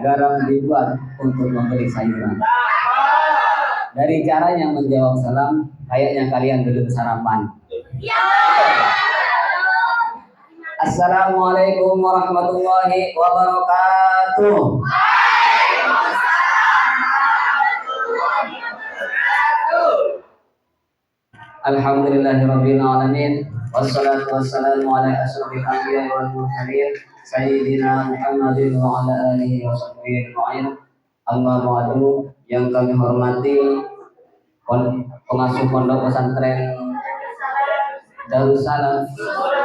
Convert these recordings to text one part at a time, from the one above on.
garam dibuat untuk memberi sayuran. Dari caranya menjawab salam, kayaknya kalian belum sarapan. Assalamualaikum warahmatullahi wabarakatuh. Alhamdulillahirabbil alamin. Wassalatu wassalamu ala asyrofil anbiya'i wal mursalin sayyidina Muhammadin wa ala alihi wa sahbihi ajma'in. Amma ba'du, yang kami hormati pengasuh pondok pesantren Darussalam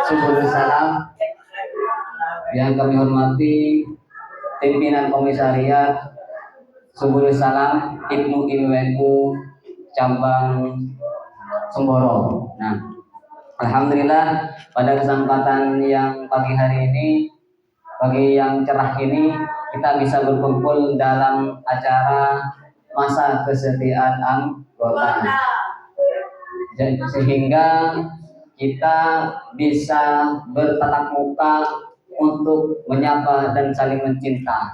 Subulus Salam, yang kami hormati pimpinan komisariat Subulus Salam Ibnu IWNU cabang Semboro. Nah, alhamdulillah pada kesempatan yang pagi hari ini, pagi yang cerah ini, kita bisa berkumpul dalam acara masa kesetiaan anggota, sehingga kita bisa bertatap muka untuk menyapa dan saling mencinta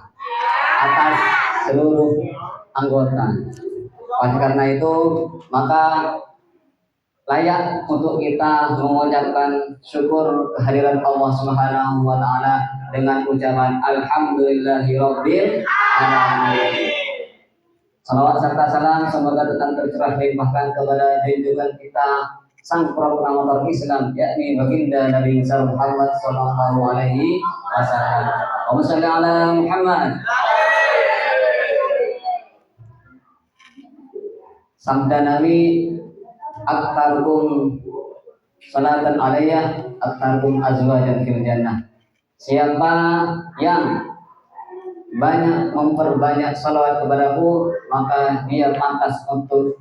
atas seluruh anggota. Oleh karena itu, maka layak untuk kita mengucapkan syukur kehadiran Allah Subhanahu wa taala dengan ucapan alhamdulillahirabbil alamin. Salawat serta salam semoga tetap tercurah limpahkan kepada junjungan kita sang proklamator Islam, yakni baginda Nabi Muhammad sallallahu alaihi wasallam. Allahumma shalli ala Muhammad. Sabda Nabi, aktarukum salatan alayya aktarukum azwajan fil jannah. Siapa yang banyak memperbanyak salawat kepadaku, maka dia pantas untuk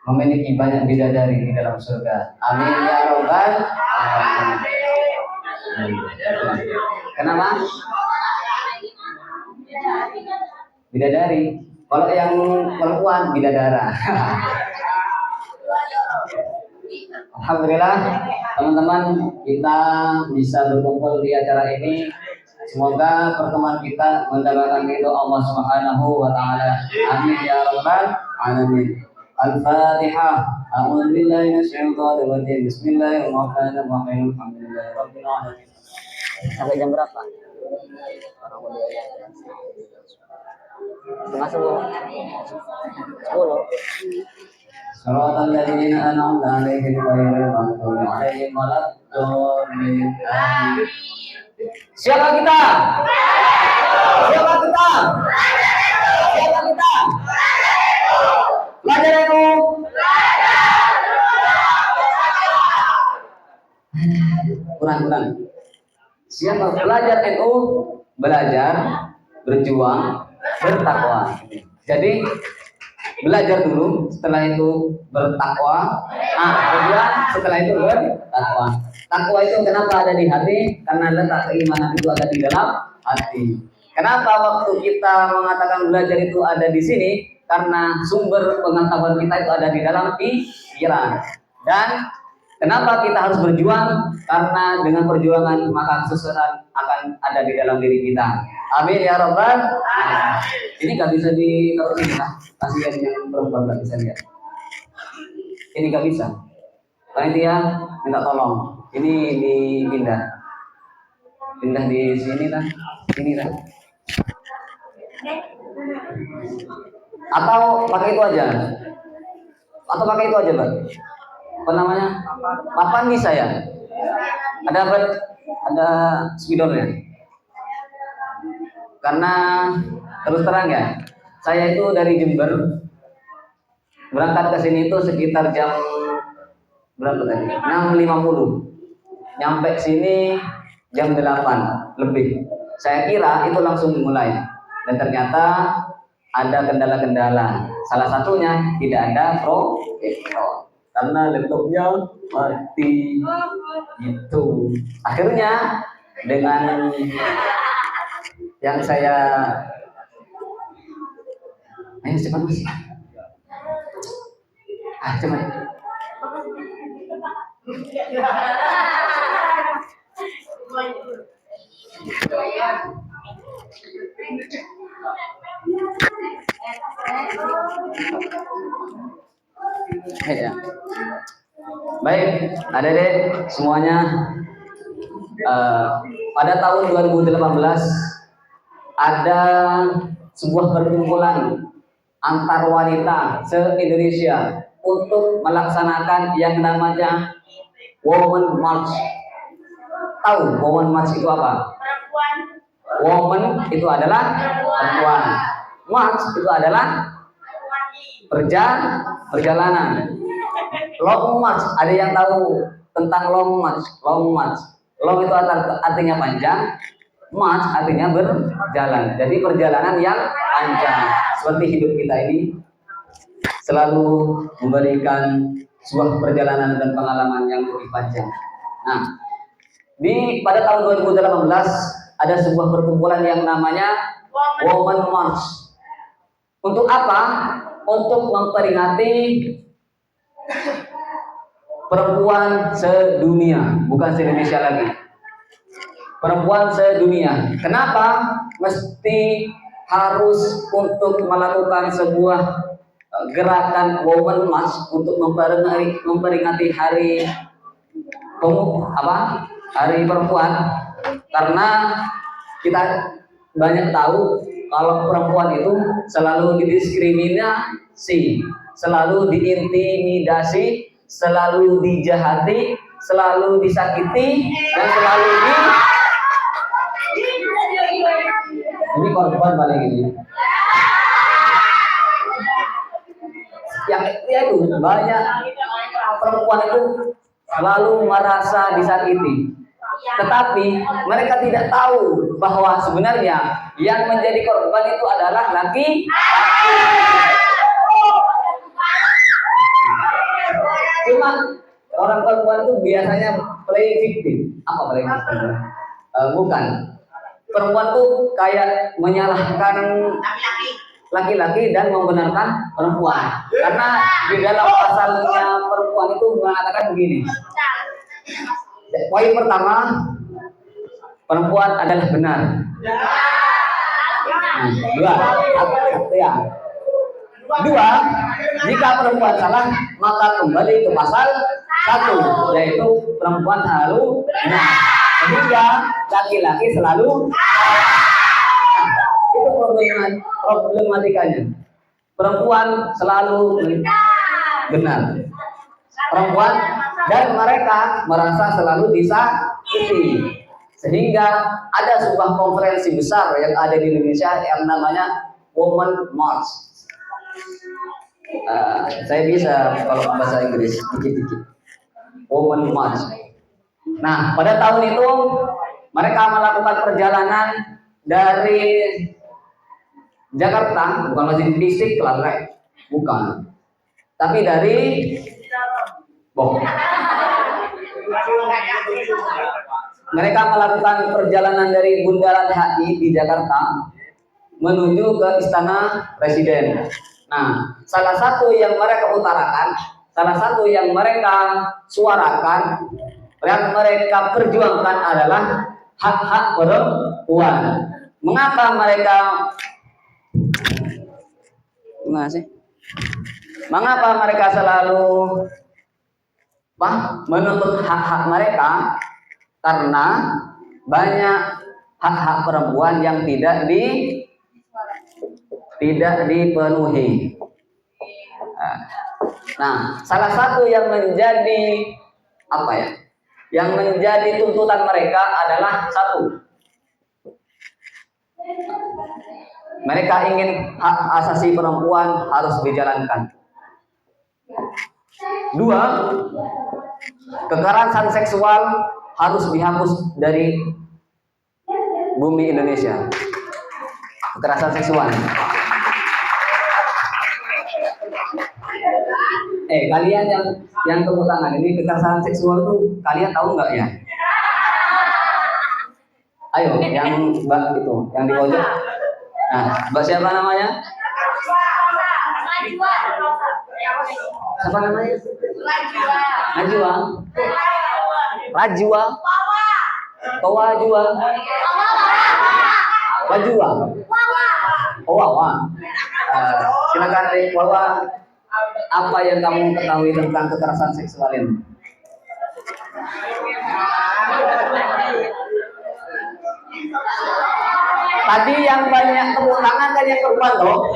memiliki banyak bidadari di dalam surga. Amin ya robbal alamin. Kenapa? Bidadari. Kalau yang perempuan bidadara. Alhamdulillah teman-teman, kita bisa berkumpul di acara ini. Semoga pertemuan kita mendapatkan ridho Allah Subhanahu wa taala. Amin ya rabbal alamin. Al-Fatihah. A'udzu billahi minasyaitonir rajim. Bismillahirrahmanirrahim. Alhamdulillahirabbil alamin. Sampai jam berapa? Setengah 10. Shiratal ladzina an'amta 'alaihim ghairil maghdubi 'alaihim waladdallin. Siapa kita? Siapa kita? Siapa kita? Belajar NU. Kurang. Siapa belajar NU? Belajar, berjuang, bertakwa. Jadi belajar dulu, setelah itu bertakwa. Kemudian setelah itu bertakwa. Takwa itu kenapa ada di hati? Karena letak keimanan itu ada di dalam hati. Kenapa waktu kita mengatakan belajar itu ada di sini? Karena sumber pengetahuan kita itu ada di dalam pikiran. Dan kenapa kita harus berjuang? Karena dengan perjuangan maka kesuksesan akan ada di dalam diri kita. Amin ya rabbal alamin. Ini gak bisa ditaruh ini lah. Kasihan yang perempuan gak bisa lihat. Ini gak bisa. Panitia minta tolong. Ini dipindah. Pindah di sini lah. Sini lah. Atau pakai itu aja. Pak. Apa namanya? Papan bisa ya? Ada spidolnya. Karena terus terang ya, saya itu dari Jember berangkat ke sini itu sekitar jam berapa tadi? 6.50. Nyampe sini jam 8 lebih. Saya kira itu langsung mulai. Dan ternyata ada kendala-kendala. Salah satunya tidak ada proyektor. Karena laptopnya mati. Gitu. Akhirnya dengan yang saya ayo cepat mas. Cepat. Ya. Baik, adik-adik semuanya, pada tahun 2018 ada sebuah perkumpulan antar wanita se-Indonesia untuk melaksanakan yang namanya Women March. Tahu Women March itu apa? Woman itu adalah perempuan. March itu adalah perjalanan. Long march, ada yang tahu tentang long march? Long march, long itu artinya panjang, march artinya berjalan. Jadi perjalanan yang panjang. Seperti hidup kita ini selalu memberikan sebuah perjalanan dan pengalaman yang lebih panjang. Nah, pada tahun 2018 ada sebuah perkumpulan yang namanya Women March. Untuk apa? Untuk memperingati perempuan sedunia, bukan se-Indonesia lagi. Perempuan sedunia. Kenapa mesti harus untuk melakukan sebuah gerakan Women March untuk memperingati hari Hari perempuan? Karena kita banyak tahu kalau perempuan itu selalu didiskriminasi, selalu diintimidasi, selalu dijahati, selalu disakiti, dan selalu ini korban paling ini. Yang itu banyak perempuan itu selalu merasa disakiti. Tetapi mereka tidak tahu bahwa sebenarnya yang menjadi korban itu adalah laki-laki. Cuma orang perempuan itu biasanya play victim. Apa play victim? Bukan. Perempuan tuh kayak menyalahkan laki-laki dan membenarkan perempuan. Karena di dalam pasalnya perempuan itu mengatakan begini. Poin pertama, perempuan adalah benar. Dua, jika perempuan salah, maka kembali ke pasal 1, yaitu perempuan harus benar. Sehingga laki-laki selalu itu problematikanya. Perempuan selalu benar. Perempuan dan mereka merasa selalu disakiti, sehingga ada sebuah konferensi besar yang ada di Indonesia yang namanya Women March. Saya bisa kalau bahasa Inggris dikit-dikit. Women March. Nah, pada tahun itu mereka melakukan perjalanan dari Jakarta, bukan masih fisik Klaten, bukan, tapi dari mereka melakukan perjalanan dari Bundaran HI di Jakarta menuju ke Istana Presiden. Nah, salah satu yang mereka utarakan, salah satu yang mereka suarakan, yang mereka perjuangkan adalah hak-hak perempuan. Mengapa mereka selalu menuntut hak-hak mereka? Karena banyak hak-hak perempuan yang tidak dipenuhi. Nah, salah satu yang menjadi yang menjadi tuntutan mereka adalah satu, mereka ingin hak asasi perempuan harus dijalankan. Dua, kekerasan seksual harus dihapus dari bumi Indonesia. Kekerasan seksual. Kalian yang tepuk tangan ini, kekerasan seksual itu kalian tahu nggak ya? Ayo, yang Mbak itu, yang di pojok. Nah, Mbak siapa namanya? Siapa namanya? Najwa. Rajwa. Kawajwa. Wajwa. Oh, Wawa. Silakan Rik, Wawa. Apa yang kamu ketahui tentang kekerasan seksual ini? Tadi yang banyak tepuk tangan kan yang korban loh.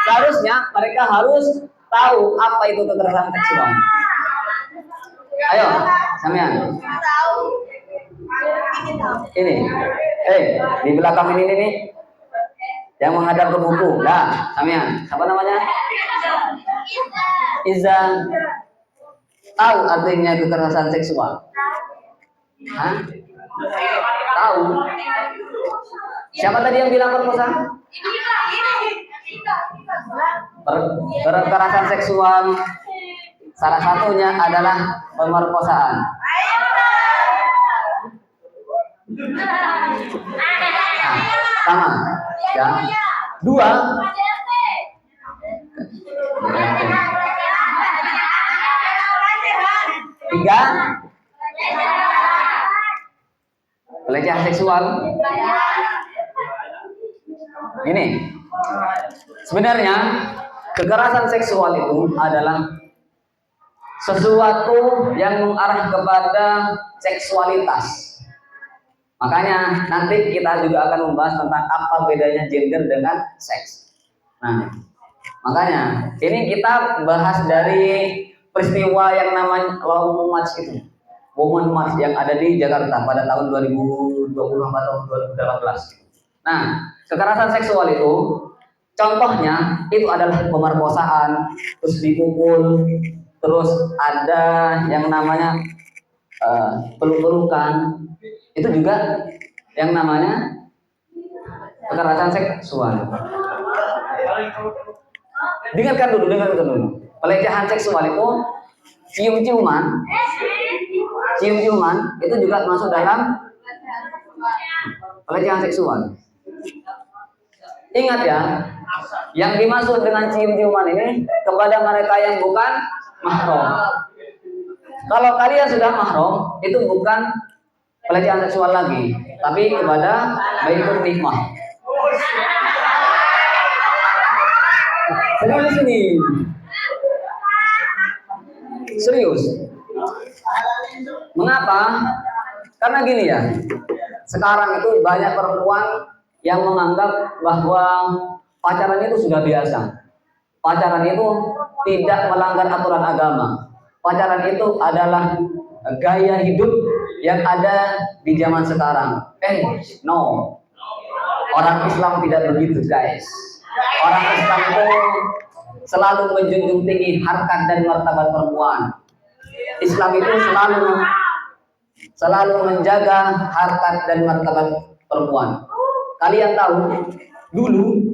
Seharusnya mereka harus tahu apa itu kekerasan seksual. Ayo, sampean. Ini, di belakang ini nih, yang menghadap ke buku. Nah, sampean, apa namanya? Iza. Tahu artinya kekerasan seksual? Hah? Tahu? Siapa tadi yang bilang perkosa? Kekerasan seksual salah satunya adalah pemerkosaan. Sama, ya. Dua. Tiga. Pelecehan seksual. Ini sebenarnya kekerasan seksual itu adalah sesuatu yang mengarah kepada seksualitas. Makanya nanti kita juga akan membahas tentang apa bedanya gender dengan seks. Nah, makanya ini kita bahas dari peristiwa yang namanya Law March itu, Women March yang ada di Jakarta pada tahun 2020 atau 2018. Nah, kekerasan seksual itu contohnya itu adalah pemerkosaan, terus dipukul, terus ada yang namanya peluk-pelukan, itu juga yang namanya kekerasan seksual. Dengarkan dulu. Pelecehan seksual itu cium-ciuman itu juga masuk dalam pelecehan seksual. Ingat ya, yang dimaksud dengan cium-ciuman ini kepada mereka yang bukan mahram. Kalau kalian sudah mahram, itu bukan pelecehan seksual lagi, tapi kepada baitul nikmah. Serius ini. Serius. Mengapa? Karena gini ya. Sekarang itu banyak perempuan yang menganggap bahwa pacaran itu sudah biasa. Pacaran itu tidak melanggar aturan agama. Pacaran itu adalah gaya hidup yang ada di zaman sekarang. No. Orang Islam tidak begitu, guys. Orang Islam itu selalu menjunjung tinggi harkat dan martabat perempuan. Islam itu selalu menjaga harkat dan martabat perempuan. Kalian tahu dulu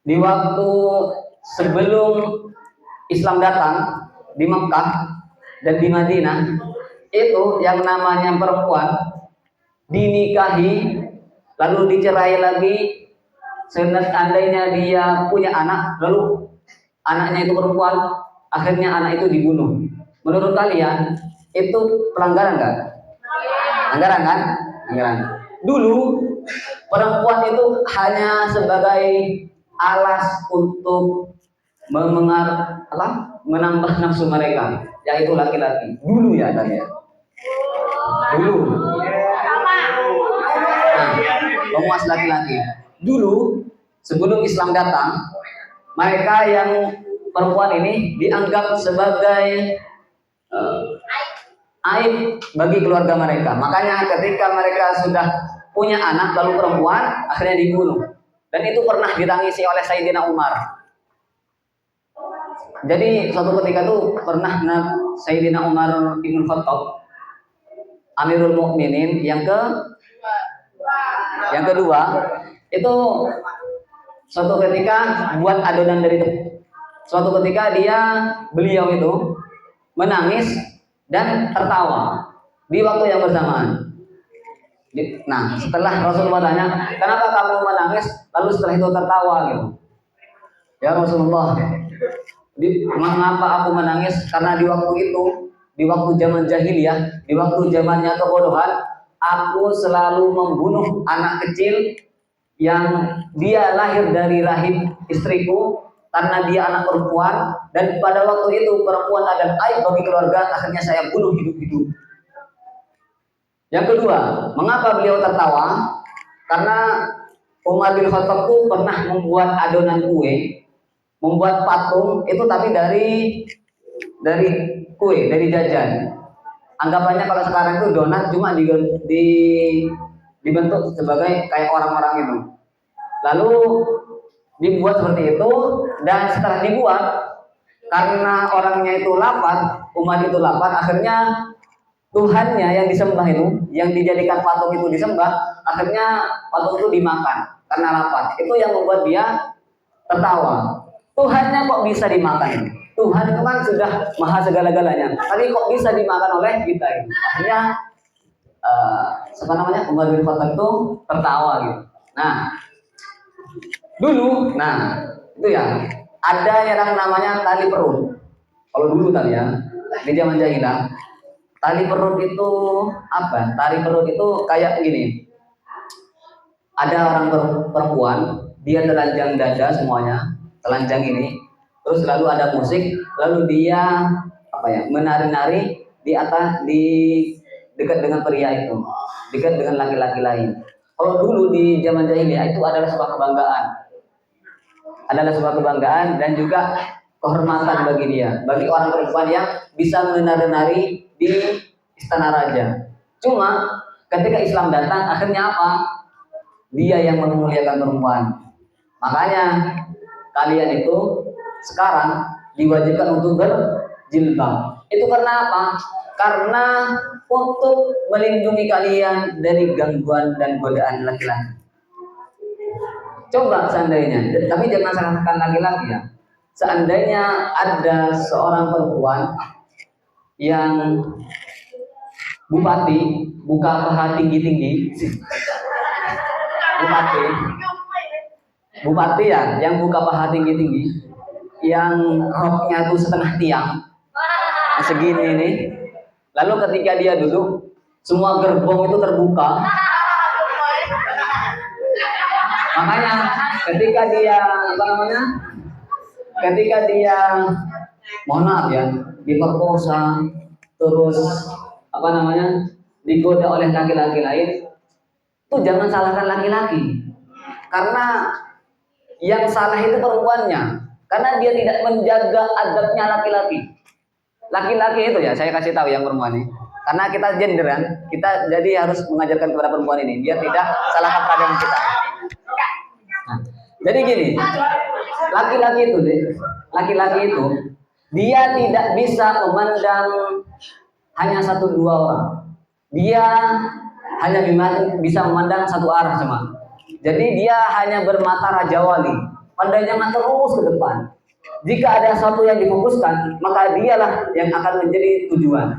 di waktu sebelum Islam datang di Mekah dan di Madinah, itu yang namanya perempuan dinikahi lalu dicerai lagi. Seandainya dia punya anak, lalu anaknya itu perempuan, akhirnya anak itu dibunuh. Menurut kalian itu pelanggaran nggak? Pelanggaran kan? Pelanggaran. Dulu perempuan itu hanya sebagai alas untuk menambah nafsu mereka, yaitu laki-laki. Dulu ya tadi ya. Dulu. Memuas laki-laki. Dulu sebelum Islam datang, mereka yang perempuan ini dianggap sebagai aib bagi keluarga mereka. Makanya ketika mereka sudah punya anak lalu perempuan, akhirnya dibunuh. Dan itu pernah ditangisi oleh Sayyidina Umar. Jadi suatu ketika itu pernah Sayyidina Umar Ibn Khattab, Amirul Mukminin yang kedua, itu suatu ketika buat adonan dari tepung. Suatu ketika beliau itu menangis dan tertawa di waktu yang bersamaan. Nah, setelah Rasulullah tanya, kenapa kamu menangis lalu setelah itu tertawa gitu? Ya Rasulullah, mengapa aku menangis? Karena di waktu itu, di waktu zaman jahiliyah, di waktu zamannya kebodohan, aku selalu membunuh anak kecil yang dia lahir dari rahim istriku karena dia anak perempuan, dan pada waktu itu perempuan adalah aib bagi keluarga, akhirnya saya bunuh hidup-hidup. Yang kedua, mengapa beliau tertawa? Karena Umar bin Khattab itu pernah membuat adonan kue, membuat patung itu tapi dari kue, dari jajan. Anggapannya kalau sekarang itu donat cuma dibentuk sebagai kayak orang-orang itu. Lalu dibuat seperti itu, dan setelah dibuat, karena orangnya itu lapar, umat itu lapar, akhirnya Tuhannya yang disembah itu, yang dijadikan patung itu disembah, akhirnya patung itu dimakan karena lapar. Itu yang membuat dia tertawa. Tuhannya kok bisa dimakan? Tuhan itu kan sudah maha segala-galanya, tapi kok bisa dimakan oleh kita ini? Akhirnya apa namanya, Umar bin Khattab itu tertawa gitu. Nah, dulu, itu ya, ada yang namanya tali perut. Kalau dulu tadi ya, di zaman jahilah, tali perut itu apa? Tali perut itu kayak gini. Ada orang perempuan, dia telanjang dada semuanya, telanjang ini. Terus lalu ada musik, lalu dia menari-nari di atas, di dekat dengan pria itu, dekat dengan laki-laki lain. Kalau dulu di zaman jahiliyah itu adalah sebuah kebanggaan dan juga kehormatan bagi dia, bagi orang perempuan yang bisa menari-nari di istana raja. Cuma ketika Islam datang, akhirnya apa? Dia yang memuliakan perempuan. Makanya kalian itu sekarang diwajibkan untuk berjilbab. Itu karena apa? Karena untuk melindungi kalian dari gangguan dan godaan laki-laki. Coba seandainya, tapi jangan salahkan laki-laki ya. Seandainya ada seorang perempuan yang bupati, buka paha tinggi-tinggi, bupati ya, yang buka paha tinggi-tinggi, yang roknya tuh setengah tiang, segini nih. Lalu ketika dia duduk, semua gerbong itu terbuka. Makanya ketika dia mohon maaf ya, diperkosa, terus digoda oleh laki-laki lain, itu jangan salahkan laki-laki, karena yang salah itu perempuannya, karena dia tidak menjaga adabnya laki-laki. Laki-laki itu ya, saya kasih tahu yang perempuan ini, karena kita gender kan, kita jadi harus mengajarkan kepada perempuan ini biar tidak salahkan pada kita. Nah, jadi gini, laki-laki itu dia tidak bisa memandang hanya satu dua orang, dia hanya bisa memandang satu arah cuma. Jadi dia hanya bermata raja wali, pandangnya terus ke depan. Jika ada sesuatu yang difokuskan, maka dialah yang akan menjadi tujuan.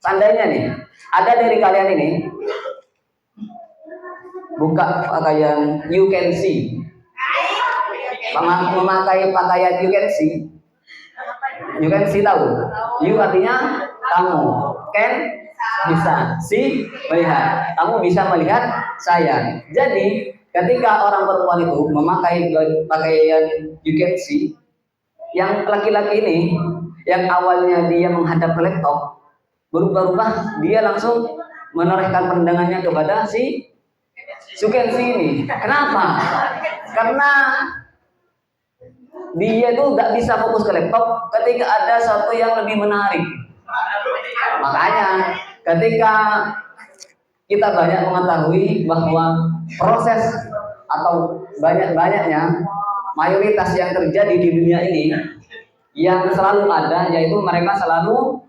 Seandainya nih, ada dari kalian ini buka pakaian you can see, memakai pakaian you can see tahu? You artinya kamu, can bisa, see melihat, kamu bisa melihat saya. Jadi ketika orang perempuan itu memakai pakaian you can see, yang laki-laki ini yang awalnya dia menghadap ke laptop, berubah-ubah dia langsung menorehkan pandangannya kepada si Sukensi ini. Kenapa? Karena dia itu nggak bisa fokus ke laptop ketika ada sesuatu yang lebih menarik. Makanya ketika kita banyak mengetahui bahwa proses atau banyak-banyaknya mayoritas yang terjadi di dunia ini yang selalu ada, yaitu mereka selalu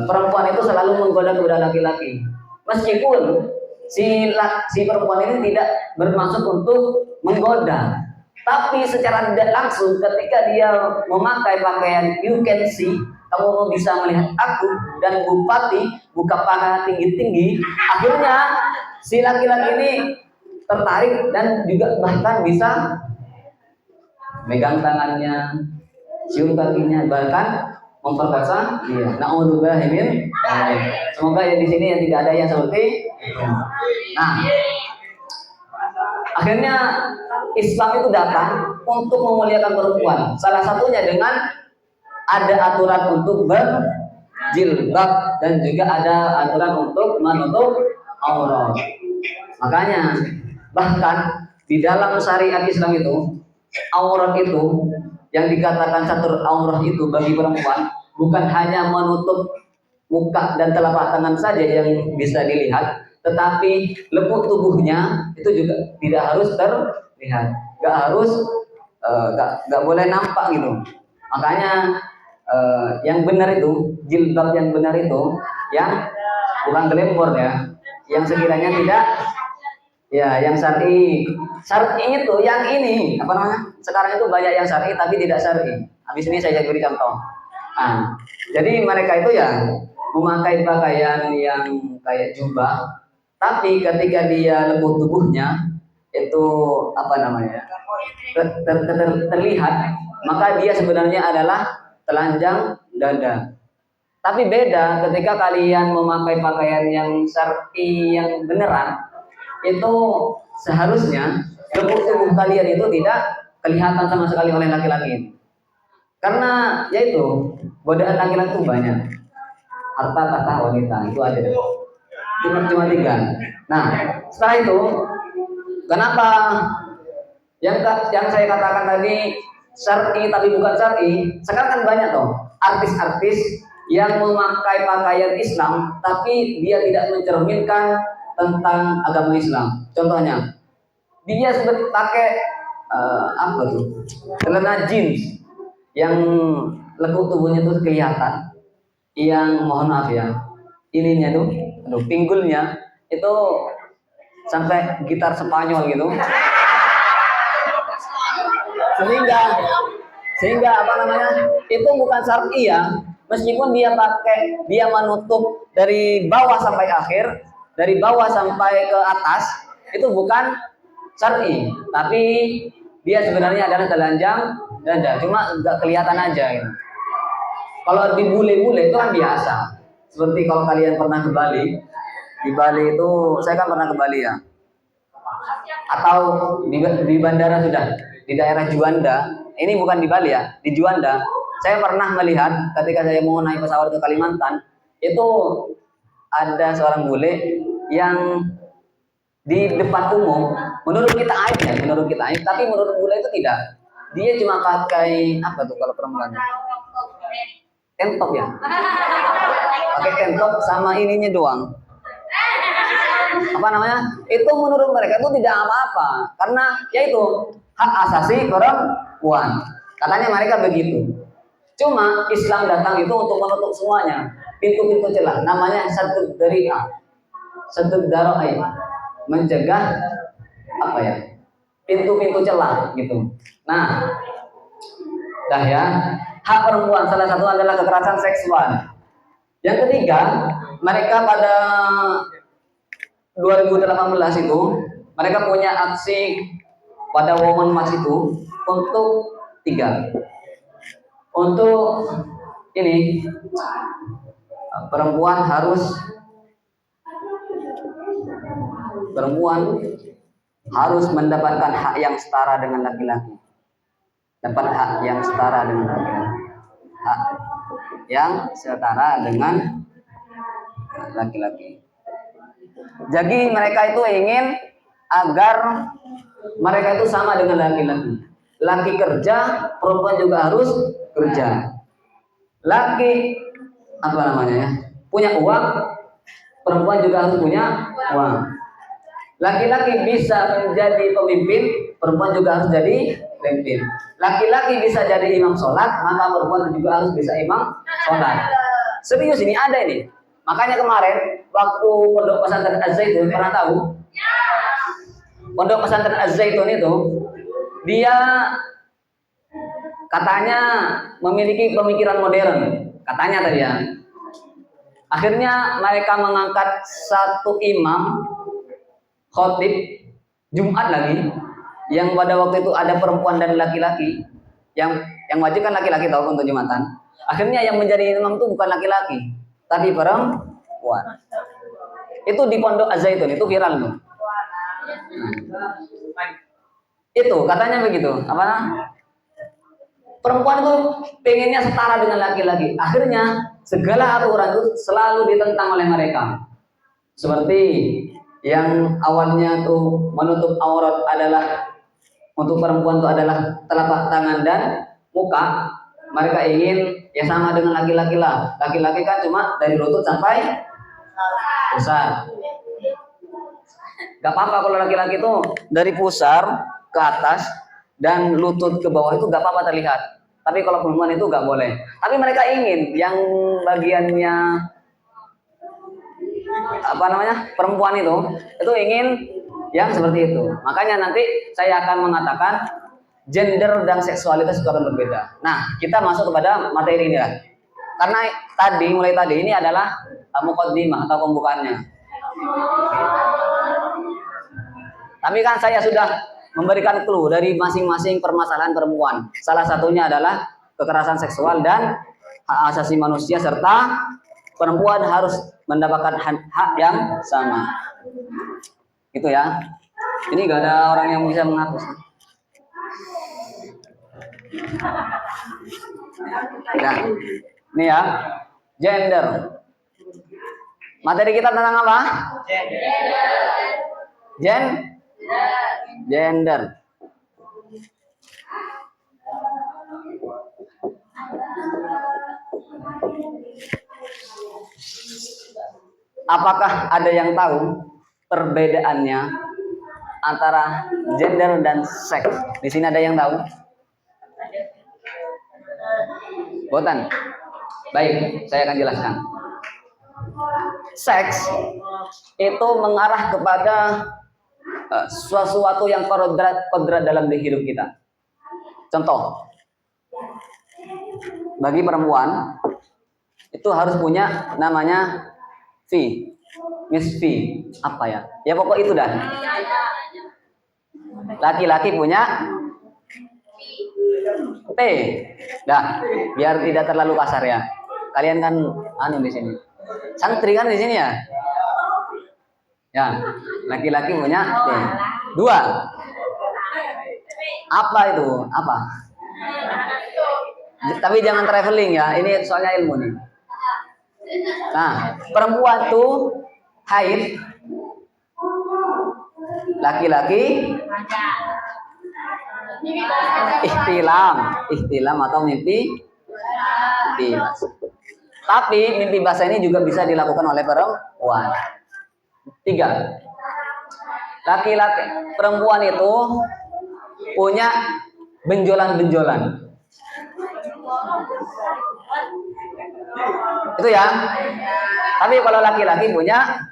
perempuan itu selalu menggoda-goda laki-laki, meskipun si perempuan ini tidak bermaksud untuk menggoda, tapi secara tidak langsung ketika dia memakai pakaian you can see, kamu bisa melihat aku, dan bupati buka paha tinggi-tinggi, akhirnya si laki-laki ini tertarik dan juga bahkan bisa megang tangannya, cium kakinya, bahkan memperkosa dia. Na'udzubillah min. Semoga ya di sini yang tidak ada yang seperti itu. Nah, Akhirnya Islam itu datang untuk memuliakan perempuan. Salah satunya dengan ada aturan untuk berjilbab dan juga ada aturan untuk menutup aurat. Makanya bahkan di dalam syariat Islam itu aurat itu yang dikatakan satur aurat itu bagi perempuan bukan hanya menutup muka dan telapak tangan saja yang bisa dilihat, tetapi lekuk tubuhnya itu juga tidak harus terlihat, nggak harus nggak boleh nampak gitu. Makanya yang benar itu jilbab yang benar itu yang bukan gelembor ya, yang sekiranya tidak ya, yang syar'i. Syar'i itu yang ini apa namanya? Sekarang itu banyak yang syar'i tapi tidak syar'i. Habis ini saya beri contoh. Nah, jadi mereka itu ya memakai pakaian yang kayak jubah, tapi ketika dia lekuk tubuhnya itu apa namanya? Terlihat, maka dia sebenarnya adalah telanjang dada. Tapi beda ketika kalian memakai pakaian yang syar'i yang beneran, itu seharusnya lekuk tubuh kalian itu tidak kelihatan sama sekali oleh laki-laki. Karena yaitu godaan laki-laki itu banyak. Harta kata wanita itu aja deh. Cuma tiga. Nah, setelah itu kenapa yang saya katakan tadi syar'i tapi bukan syar'i? Sekarang kan banyak toh artis-artis yang memakai pakaian Islam tapi dia tidak mencerminkan tentang agama Islam. Contohnya, dia seperti pakai apa tuh? Celana jeans yang lekuk tubuhnya tuh kelihatan. Yang mohon maaf ya, ininya tuh, pinggulnya itu sampai gitar Spanyol gitu. Sehingga apa namanya? Itu bukan syar'i ya. Meskipun dia menutup dari bawah sampai akhir, dari bawah sampai ke atas, itu bukan syar'i, tapi dia sebenarnya adalah telanjang dada, cuma nggak kelihatan aja gitu. Kalau di bule-bule itu kan biasa. Seperti kalau kalian pernah ke Bali, di Bali itu saya kan pernah ke Bali ya. Atau di bandara sudah, di daerah Juanda. Ini bukan di Bali ya, di Juanda. Saya pernah melihat ketika saya mau naik pesawat ke Kalimantan, itu ada seorang bule yang di depan umum, menurut kita aib ya, tapi menurut bule itu tidak. Dia cuma pakai apa tuh kalau perempuan? Tentop ya, pakai tentop sama ininya doang. Apa namanya? Itu menurut mereka itu tidak apa-apa, karena yaitu hak asasi perempuan. Katanya mereka begitu. Cuma Islam datang itu untuk menutup semuanya, pintu-pintu celah. Namanya satu dari'ah, satu darai, mencegah apa ya? Pintu-pintu celah gitu. Nah, dah ya. Hak perempuan salah satu adalah kekerasan seksual. Yang ketiga, mereka pada 2018 itu mereka punya aksi pada Women March itu untuk ini perempuan harus mendapatkan hak yang setara dengan laki-laki. Dapat hak yang setara dengan laki-laki. Hak yang setara dengan laki-laki. Jadi mereka itu ingin agar mereka itu sama dengan laki-laki. Laki kerja, perempuan juga harus kerja. Laki apa namanya ya? Punya uang, perempuan juga harus punya uang. Laki-laki bisa menjadi pemimpin, perempuan juga harus jadi pemimpin. Laki-laki bisa jadi imam sholat, maka perempuan juga harus bisa imam sholat. Serius ini ada ini. Makanya kemarin waktu Pondok Pesantren Az-Zaitun, pernah tahu? Pondok Pesantren Az-Zaitun itu dia katanya memiliki pemikiran modern, katanya tadi ya. Akhirnya mereka mengangkat satu imam khotib Jumat lagi, yang pada waktu itu ada perempuan dan laki-laki. Yang wajib kan laki-laki tahu untuk Jumatan. Akhirnya yang menjadi imam itu bukan laki-laki, tapi perempuan. Itu di Pondok Az-Zaitun, itu viral tuh. Itu katanya begitu. Apa? Perempuan itu pengennya setara dengan laki-laki. Akhirnya segala aturan itu selalu ditentang oleh mereka. Seperti yang awalnya tuh menutup aurat adalah untuk perempuan itu adalah telapak tangan dan muka. Mereka ingin ya sama dengan laki-laki lah. Laki-laki kan cuma dari lutut sampai pusar. Gak apa-apa kalau laki-laki itu dari pusar ke atas dan lutut ke bawah itu gak apa-apa terlihat. Tapi kalau perempuan itu gak boleh. Tapi mereka ingin yang bagiannya apa namanya perempuan itu ingin yang seperti itu. Makanya nanti saya akan mengatakan gender dan seksualitas itu akan berbeda. Nah, kita masuk kepada materi ini lah. Karena mulai tadi ini adalah muqaddimah atau pembukaannya. Tapi kan saya sudah memberikan clue dari masing-masing permasalahan perempuan. Salah satunya adalah kekerasan seksual dan hak asasi manusia serta perempuan harus mendapatkan hak yang sama. Itu ya. Ini gak ada orang yang bisa menghapus. Nah, ini ya, gender. Materi kita tentang apa? Gender. Apakah ada yang tahu perbedaannya antara gender dan seks? Di sini ada yang tahu? Botan. Baik, saya akan jelaskan. Seks itu mengarah kepada sesuatu yang kodrat dalam hidup kita. Contoh, bagi perempuan itu harus punya namanya V, Miss V, apa ya? Ya pokok itu dah. Laki-laki punya P. Dah, biar tidak terlalu kasar ya. Kalian kan di sini. Santri kan di sini ya? Ya, laki-laki punya P. 2. Apa itu? Apa? Tapi jangan traveling ya. Ini soalnya ilmu nih. Nah, perempuan tuh haid. Laki-laki ihtilam atau mimpi basah. Tapi mimpi basah ini juga bisa dilakukan oleh perempuan. 3. Laki-laki perempuan itu punya benjolan-benjolan. Itu ya. Tapi kalau laki-laki punya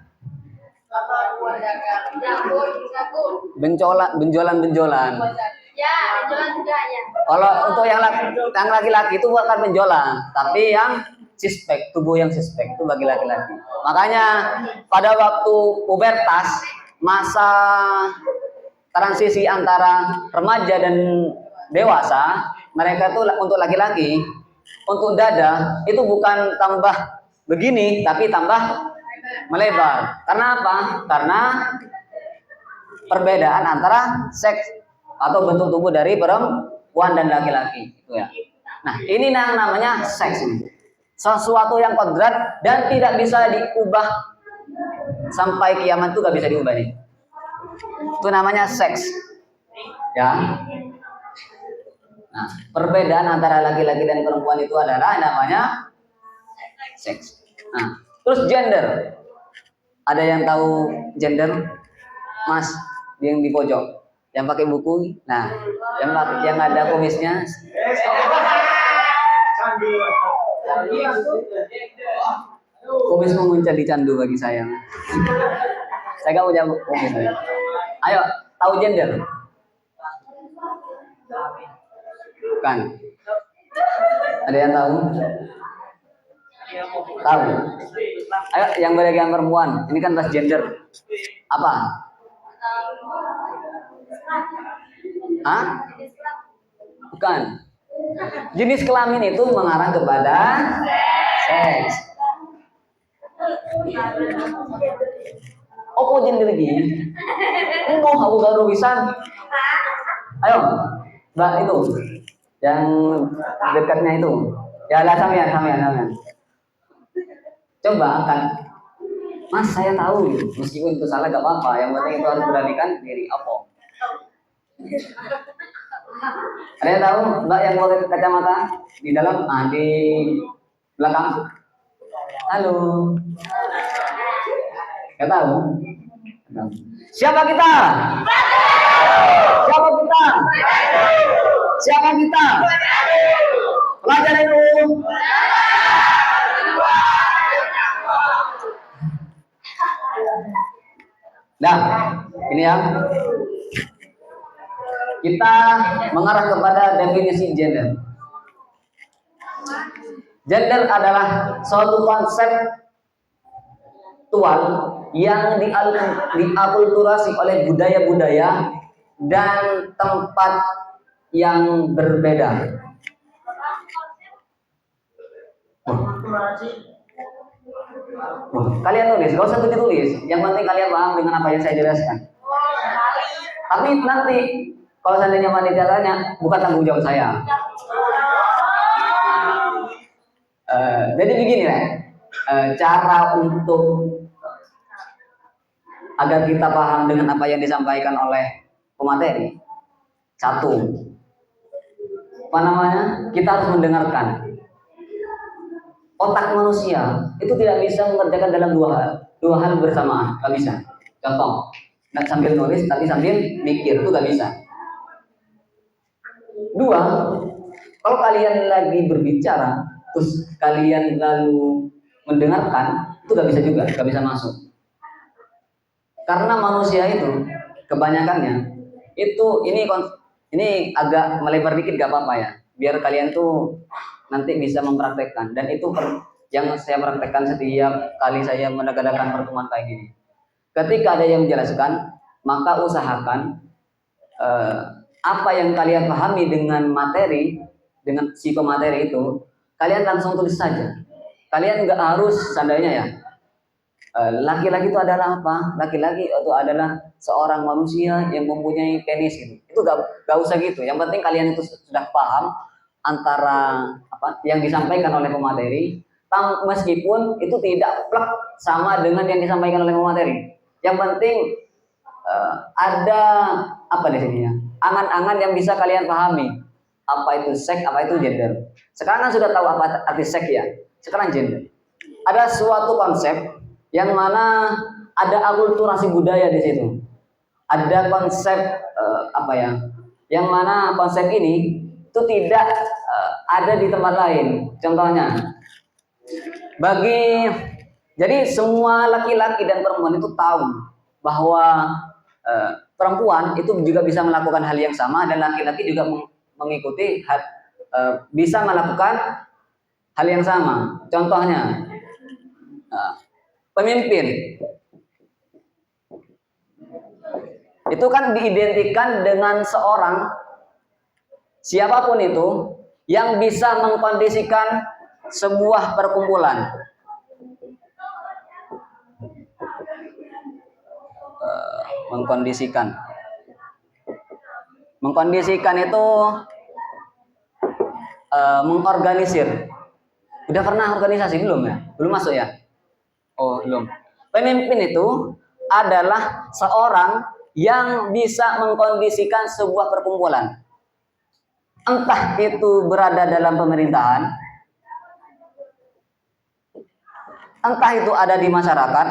benjolan-benjolan. Ya, benjolan juga ya. Kalau untuk yang laki-laki itu bukan benjolan, tapi yang sispek, tubuh yang sispek itu bagi laki-laki. Makanya pada waktu pubertas, masa transisi antara remaja dan dewasa, mereka itu untuk laki-laki, untuk dada itu bukan tambah begini, tapi tambah melebar. Karena apa? Karena perbedaan antara seks atau bentuk tubuh dari perempuan dan laki-laki itu ya. Nah, ini namanya seks. Sesuatu yang kodrat dan tidak bisa diubah sampai kiamat itu gak bisa diubah nih. Itu namanya seks. Ya. Nah, perbedaan antara laki-laki dan perempuan itu adalah namanya seks. Nah, terus gender. Ada yang tahu gender? Mas, yang di pojok, yang pakai buku. Nah, yang ada kumisnya. Kumis menjadi candu bagi saya. Saya nggak punya kumis. Ayo, tahu gender? Bukan. Ada yang tahu? Tahu. Ayo, yang bagian perempuan. Ini kan bahas gender. Apa? Hah? Bukan. Jenis kelamin itu mengarah kepada seks. Opo gender gini? Mau aku gak pisan. Ayo, Mbak itu yang dekatnya itu. Ya lah sampean. Coba angkat. Mas saya tahu gitu. Meskipun itu salah gak apa-apa. Yang penting itu harus beranikan diri. Apa? Ada yang tahu Mbak yang pakai kacamata di dalam? Di belakang. Halo. Gak tahu. Siapa kita? Siapa kita? Siapa kita? Pelajar itu. Nah, ini ya. Kita mengarah kepada definisi gender. Gender adalah suatu konseptual yang diakulturasi oleh budaya-budaya dan tempat yang berbeda. Kalian tulis, gak usah ditulis. Yang penting kalian paham dengan apa yang saya jelaskan. Tapi nanti kalau seandainya panitia tanya, bukan tanggung jawab saya. Jadi begini lah, cara untuk agar kita paham dengan apa yang disampaikan oleh pemateri. Satu, kita harus mendengarkan. Otak manusia itu tidak bisa mengerjakan dalam dua hal bersamaan, nggak bisa. Contoh, nggak sambil nulis tapi sambil mikir, itu nggak bisa. Dua, kalau kalian lagi berbicara terus kalian lalu mendengarkan, itu nggak bisa juga, nggak bisa masuk. Karena manusia itu kebanyakannya itu ini agak melebar dikit, gak apa-apa ya, biar kalian tuh nanti bisa mempraktekkan. Dan itu yang saya praktekkan setiap kali saya mengadakan pertemuan kayak gini. Ketika ada yang menjelaskan, maka usahakan apa yang kalian pahami dengan materi, dengan si pemateri itu, kalian langsung tulis saja. Kalian nggak harus, seandainya ya, laki-laki itu adalah apa? Laki-laki itu adalah seorang manusia yang mempunyai penis gitu. Itu gak usah gitu. Yang penting kalian itu sudah paham antara apa yang disampaikan oleh pemateri, meskipun itu tidak plek sama dengan yang disampaikan oleh pemateri. Yang penting ada apa di sini ya? Angan-angan yang bisa kalian pahami. Apa itu seks, apa itu gender. Sekarang kan sudah tahu apa arti seks ya. Sekarang gender. Ada suatu konsep yang mana ada akulturasi budaya di situ. Ada konsep apa ya? Yang mana konsep ini itu tidak ada di tempat lain. Contohnya, jadi semua laki-laki dan perempuan itu tahu bahwa perempuan itu juga bisa melakukan hal yang sama dan laki-laki juga mengikuti bisa melakukan hal yang sama. Contohnya, pemimpin itu kan diidentikan dengan seorang siapapun itu yang bisa mengkondisikan sebuah perkumpulan. Mengkondisikan itu mengorganisir. Udah pernah organisasi belum ya? Belum masuk ya? Oh, belum. Pemimpin itu adalah seorang yang bisa mengkondisikan sebuah perkumpulan. Entah itu berada dalam pemerintahan, entah itu ada di masyarakat,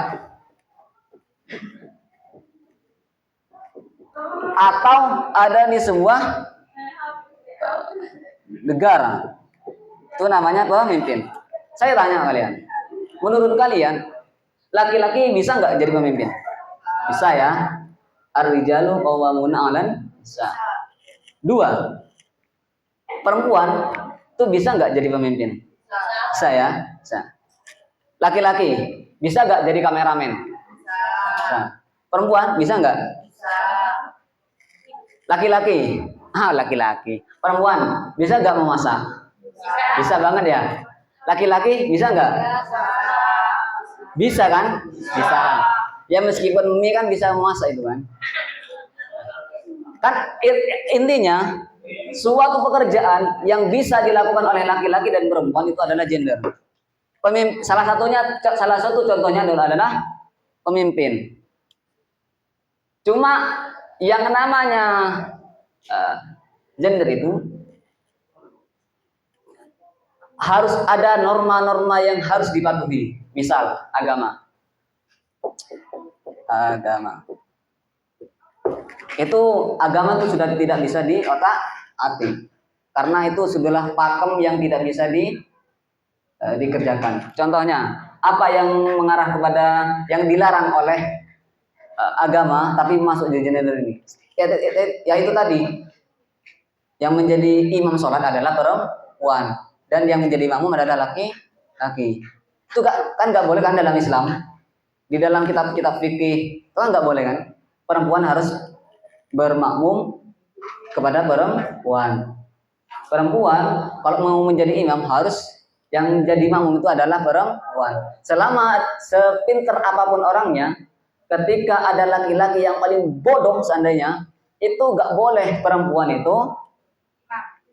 atau ada di sebuah negara. Itu namanya pemimpin. Saya tanya kalian, menurut kalian laki-laki bisa nggak jadi pemimpin? Bisa ya. Ar-rijalu qawwamuna 'alan nisa. Dua, perempuan itu bisa nggak jadi pemimpin? Bisa ya. Bisa. Laki-laki bisa nggak jadi kameramen? Bisa. Perempuan bisa nggak? Laki-laki, laki-laki. Perempuan bisa nggak memasak? Bisa banget ya. Laki-laki bisa nggak? Bisa kan? Bisa. Ya meskipun mie kan bisa memasak itu kan. Kan intinya suatu pekerjaan yang bisa dilakukan oleh laki-laki dan perempuan itu adalah gender. Salah satu contohnya adalah pemimpin. Cuma yang namanya gender itu harus ada norma-norma yang harus dipatuhi. Misal agama. Agama itu sudah tidak bisa diotak-atik. Karena itu sudah pakem yang tidak bisa dikerjakan. Contohnya, apa yang mengarah kepada yang dilarang oleh agama tapi masuk di gender ini? Ya itu tadi. Yang menjadi imam sholat adalah perempuan dan yang menjadi makmum adalah laki-laki. Itu kan nggak boleh kan dalam Islam. Di dalam kitab-kitab fikih itu kan nggak boleh kan? Perempuan harus bermakmum kepada perempuan. Perempuan kalau mau menjadi imam harus yang jadi makmum itu adalah perempuan. Selama sepinter apapun orangnya, ketika ada laki-laki yang paling bodoh seandainya, itu nggak boleh perempuan itu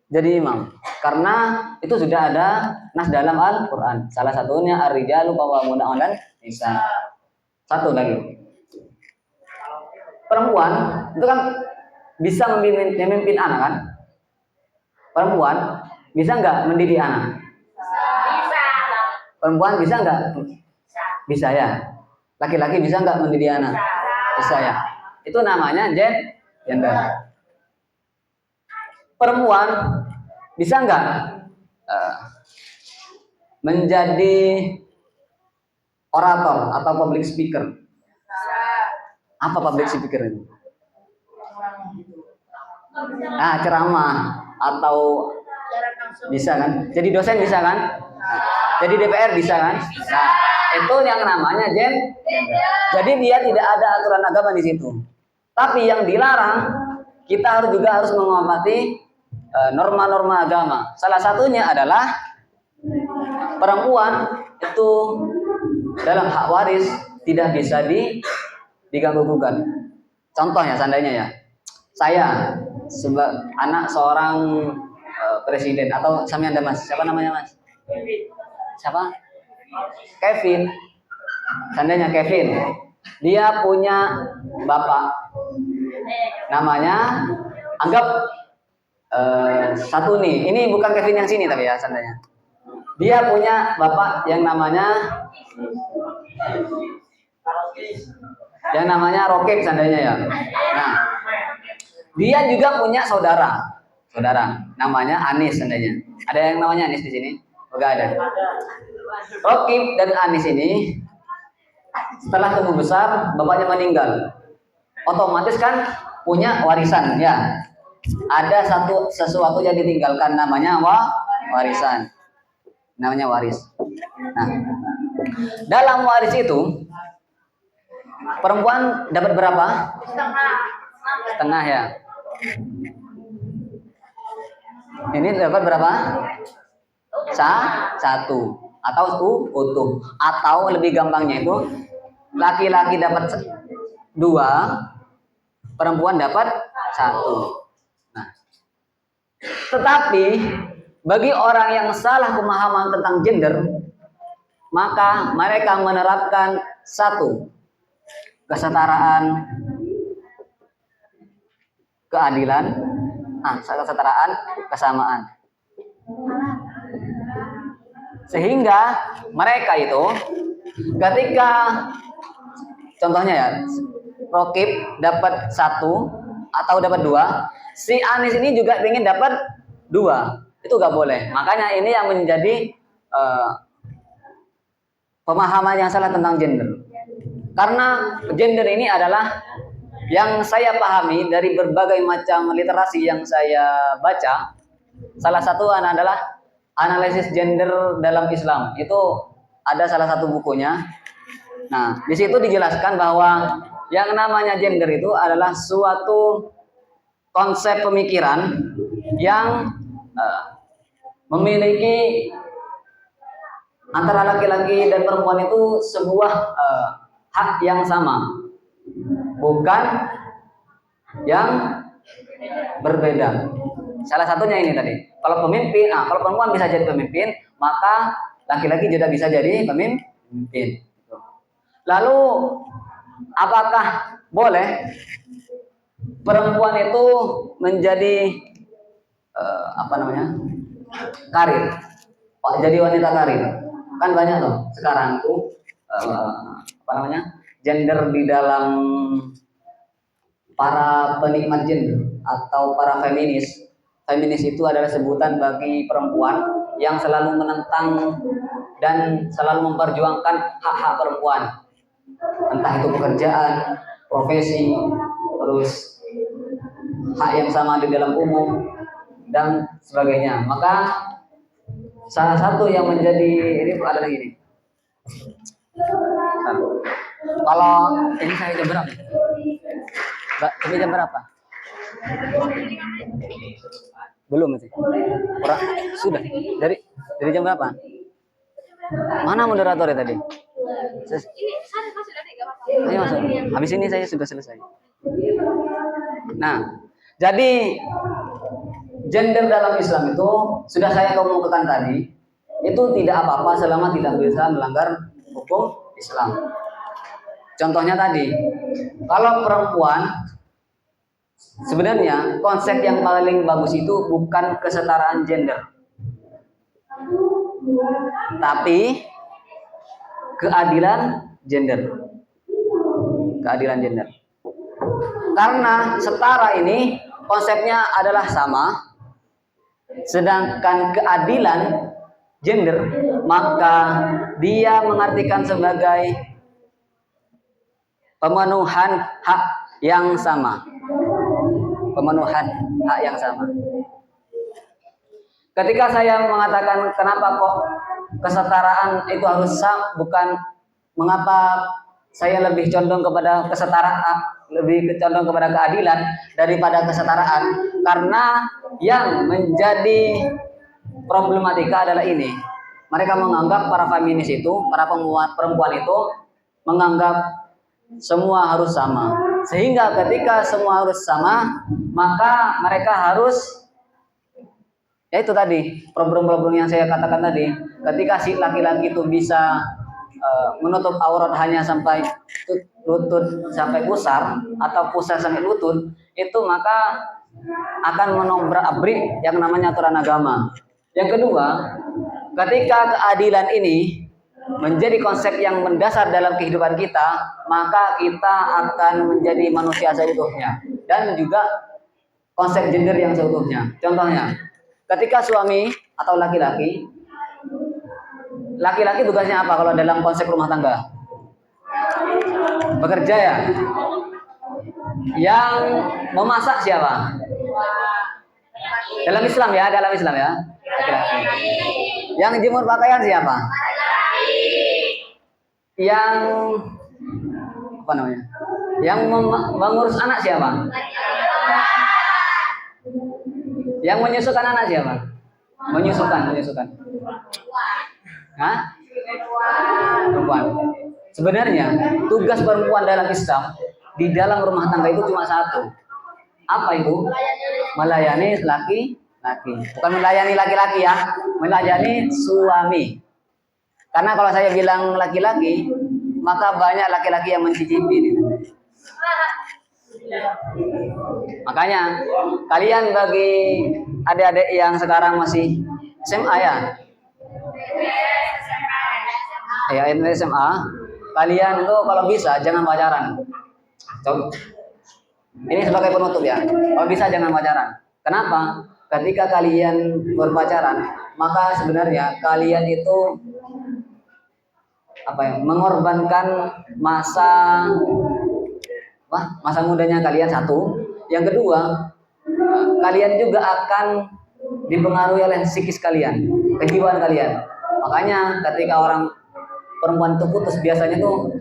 jadi imam. Karena itu sudah ada nas dalam Al-Quran. Salah satunya ar-rijalu qawwamuna 'alan nisa. Satu lagi. Perempuan itu kan bisa memimpin anak kan? Perempuan bisa nggak mendidik anak? Bisa. Perempuan bisa nggak? Bisa ya. Laki-laki bisa nggak mendidik anak? Bisa ya. Itu namanya gender. Perempuan bisa nggak menjadi orator atau public speaker? Apa public speaker itu? Nah, ceramah atau bisa kan? Jadi dosen bisa kan? Jadi DPR bisa kan? Nah, itu yang namanya gender. Jadi dia tidak ada aturan agama di situ. Tapi yang dilarang kita juga harus menghormati norma-norma agama. Salah satunya adalah perempuan itu dalam hak waris tidak bisa diganggu-gugat. Contohnya seandainya ya, saya anak seorang presiden atau sami Anda Mas, siapa namanya Mas? Siapa? Kevin. Seandainya Kevin, dia punya bapak, namanya anggap satu nih. Ini bukan Kevin yang sini tapi ya seandainya. Dia punya bapak yang namanya Rokek seandainya ya. Nah, dia juga punya saudara namanya Anis seandainya. Ada yang namanya Anis di sini? Enggak ada. Rokib dan Anis ini setelah tumbuh besar bapaknya meninggal, otomatis kan punya warisan ya. Ada sesuatu yang ditinggalkan namanya warisan. Namanya waris. Nah, dalam waris itu perempuan dapat berapa? Setengah ya. Ini dapat berapa? Satu atau utuh. Atau lebih gampangnya itu laki-laki dapat 2, perempuan dapat 1. Nah, tetapi bagi orang yang salah pemahaman tentang gender, maka mereka menerapkan 1, kesetaraan, keadilan, kesetaraan, kesamaan. Sehingga mereka itu ketika contohnya ya, Rokib dapat 1 atau dapat 2, si Anis ini juga ingin dapat 2. Itu gak boleh. Makanya ini yang menjadi pemahaman yang salah tentang gender. Karena gender ini adalah yang saya pahami dari berbagai macam literasi yang saya baca. Salah satu adalah analisis gender dalam Islam. Itu ada salah satu bukunya. Nah, di situ dijelaskan bahwa yang namanya gender itu adalah suatu konsep pemikiran yang memiliki antara laki-laki dan perempuan itu sebuah hak yang sama, bukan yang berbeda. Salah satunya ini tadi. Kalau pemimpin, kalau perempuan bisa jadi pemimpin, maka laki-laki juga bisa jadi pemimpin. Lalu, apakah boleh perempuan itu menjadi karir? Jadi wanita karir? Kan banyak loh sekarang tuh gender di dalam para penikmat gender atau para feminis. Feminis itu adalah sebutan bagi perempuan yang selalu menentang dan selalu memperjuangkan hak-hak perempuan, entah itu pekerjaan, profesi, terus hak yang sama di dalam umum dan sebagainya. Maka salah satu yang menjadi ini adalah ini. Kalau ini saya jam berapa? Ini jam berapa? Belum masih. Sudah. Dari jam berapa? Mana moderatornya tadi? Ayo masuk. Habis ini saya sudah selesai. Nah, jadi gender dalam Islam itu sudah saya kemukakan tadi, itu tidak apa-apa selama tidak bisa melanggar hukum Islam. Contohnya tadi, kalau perempuan, sebenarnya konsep yang paling bagus itu bukan kesetaraan gender, tapi keadilan gender. Keadilan gender. Karena setara ini konsepnya adalah sama, sedangkan keadilan gender maka dia mengartikan sebagai pemenuhan hak yang sama. Pemenuhan hak yang sama. Ketika saya mengatakan kenapa kok kesetaraan itu harus sama, bukan mengapa saya lebih condong kepada kesetaraan, lebih condong kepada keadilan daripada kesetaraan, karena yang menjadi problematika adalah ini. Mereka menganggap para feminis itu, para perempuan itu menganggap semua harus sama, sehingga ketika semua harus sama, maka mereka harus, ya itu tadi problem-problem yang saya katakan tadi. Ketika si laki-laki itu bisa menutup aurat hanya sampai lutut sampai pusar atau pusar sampai lutut, itu maka akan menobrak-abrik yang namanya aturan agama. Yang kedua, ketika keadilan ini menjadi konsep yang mendasar dalam kehidupan kita, maka kita akan menjadi manusia seutuhnya dan juga konsep gender yang seutuhnya. Contohnya, ketika suami atau laki-laki tugasnya apa kalau dalam konsep rumah tangga? Bekerja ya. Yang memasak siapa? Dalam Islam ya. Laki-laki. Yang jemur pakaian siapa? Yang Yang mengurus anak siapa? Yang menyusukan anak siapa? Menyusukan. Hah? Perempuan. Sebenarnya tugas perempuan dalam Islam di dalam rumah tangga itu cuma satu. Apa itu? Melayani laki-laki. Bukan melayani laki-laki ya, melayani suami. Karena kalau saya bilang laki-laki, maka banyak laki-laki yang mencicipi. Makanya kalian bagi adik-adik yang sekarang masih SMA ya, SMA, kalian itu kalau bisa jangan pacaran. Ini sebagai penutup ya. Kalau bisa jangan pacaran. Kenapa? Ketika kalian berpacaran, maka sebenarnya kalian itu mengorbankan masa mudanya kalian satu. Yang kedua, kalian juga akan dipengaruhi oleh psikis kalian, kejiwaan kalian. Makanya ketika orang perempuan itu putus, biasanya tuh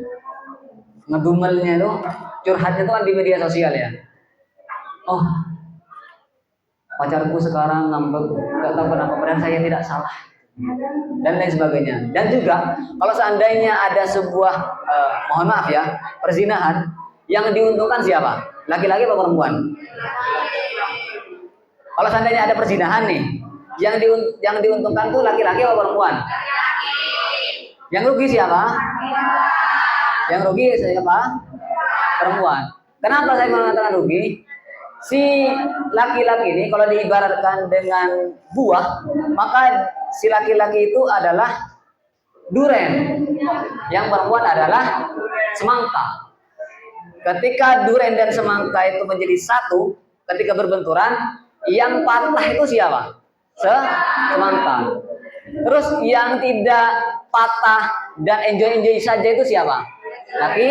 ngedumelnya tuh, curhatnya tuh kan di media sosial ya. Oh, pacarku sekarang ngambek, gak tahu kenapa, padahal saya tidak salah. dan lain sebagainya. Dan juga kalau seandainya ada sebuah mohon maaf ya, perzinahan, yang diuntungkan siapa? Laki-laki atau perempuan? Kalau seandainya ada perzinahan nih, yang diuntungkan tuh laki-laki atau perempuan? Yang rugi siapa? Yang rugi siapa? Perempuan. Kenapa saya mengatakan rugi? Si laki-laki ini kalau diibaratkan dengan buah, maka si laki-laki itu adalah duren, yang perempuan adalah semangka. Ketika duren dan semangka itu menjadi satu, ketika berbenturan, yang patah itu siapa? Semangka. Terus yang tidak patah dan enjoy saja itu siapa? Laki.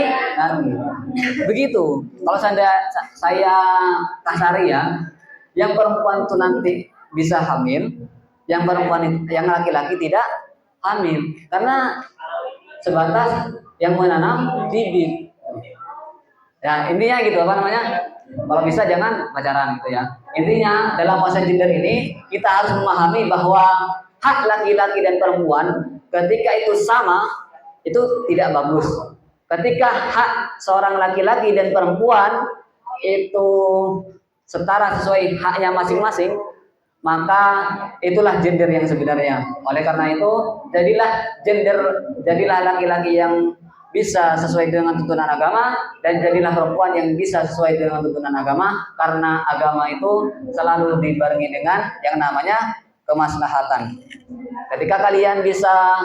Begitu. Kalau saya kasari ya, yang perempuan itu nanti bisa hamil, yang laki-laki tidak hamil, karena sebatas yang menanam bibit. Ya intinya gitu apa namanya? Kalau bisa jangan pacaran gitu ya. Intinya dalam masa gender ini kita harus memahami bahwa hak laki-laki dan perempuan ketika itu sama itu tidak bagus. Ketika hak seorang laki-laki dan perempuan itu setara sesuai haknya masing-masing, maka itulah gender yang sebenarnya. Oleh karena itu, jadilah laki-laki yang bisa sesuai dengan tuntunan agama dan jadilah perempuan yang bisa sesuai dengan tuntunan agama, karena agama itu selalu dibarengi dengan yang namanya kemaslahatan. Ketika kalian bisa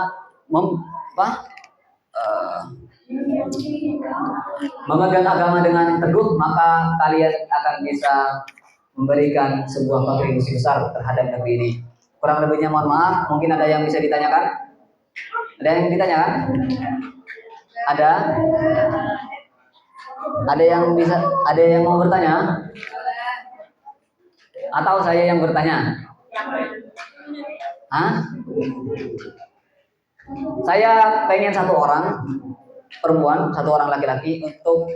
memegang agama dengan teguh, maka kalian akan bisa memberikan sebuah kontribusi besar terhadap negeri ini. Kurang lebihnya mohon maaf, mungkin ada yang bisa ditanyakan? Ada yang ditanyakan? Ada? Ada yang mau bertanya? Atau saya yang bertanya? Hah? Saya pengen satu orang perempuan, satu orang laki-laki untuk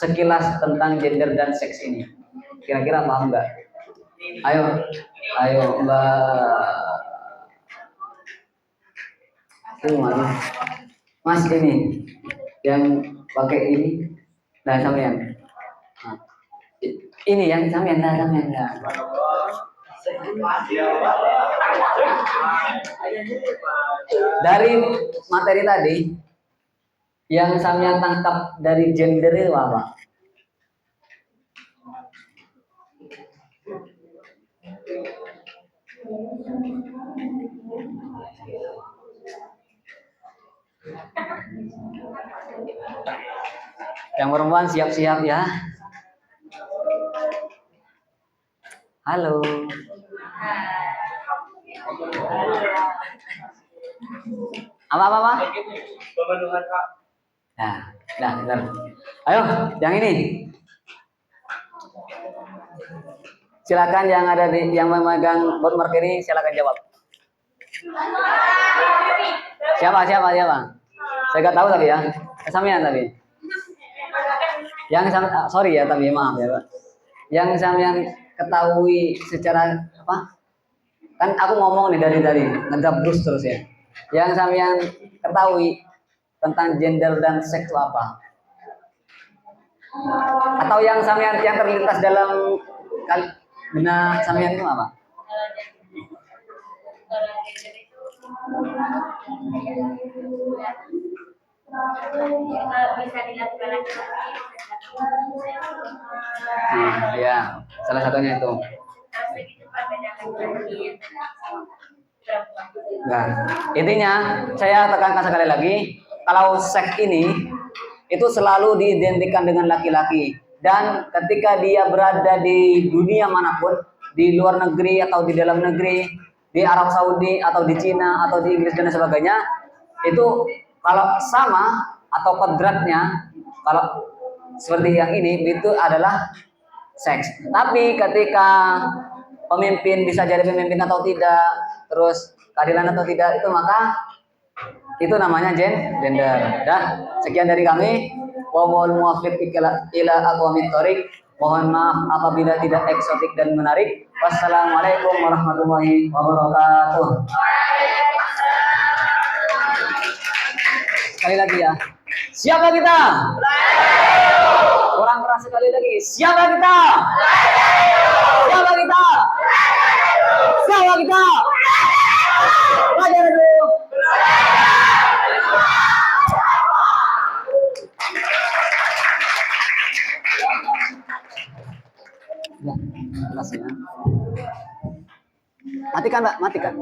sekilas tentang gender dan seks ini. Kira-kira paham nggak? Ayo Mbak. Mana? Mas ini yang pakai ini, nah sampean. Ini yang sampean. Dari materi tadi, yang sampean tangkap dari gender itu apa? Yang perempuan siap-siap ya. Halo. Apa? Pemenuhan Pak. Nah, benar. Ayo, yang ini. Silakan yang memegang board ini silakan jawab. Siapa? Saya nggak tahu tapi ya. Sampean tapi. Sorry ya tapi maaf ya Pak. Yang sampean ketahui secara apa? Kan aku ngomong nih dari ngedap terus ya. Yang sampean ketahui tentang gender dan seks itu apa? Atau yang terlintas dalam benak sampean itu apa? Bisa dilakukan laki-laki. Ya, salah satunya itu. Nah, intinya saya tekankan sekali lagi, kalau seks ini itu selalu diidentikan dengan laki-laki, dan ketika dia berada di dunia manapun, di luar negeri atau di dalam negeri, di Arab Saudi atau di Cina atau di Inggris dan sebagainya, itu kalau sama atau kodratnya kalau seperti yang ini itu adalah seks. Tapi ketika pemimpin bisa jadi pemimpin atau tidak, terus keadilan atau tidak, itu maka itu namanya gender. Dah, sekian dari kami. Wa wal muwaffiq ila aqwamit thoriq. Mohon maaf apabila tidak eksotik dan menarik. Wassalamualaikum warahmatullahi wabarakatuh. Sekali lagi ya. Siapa kita? Orang keras sekali lagi. Siapa kita? Siapa kita? Siapa kita? Belajar dulu. Ya, kelas ya. Matikan, Mbak, matikan.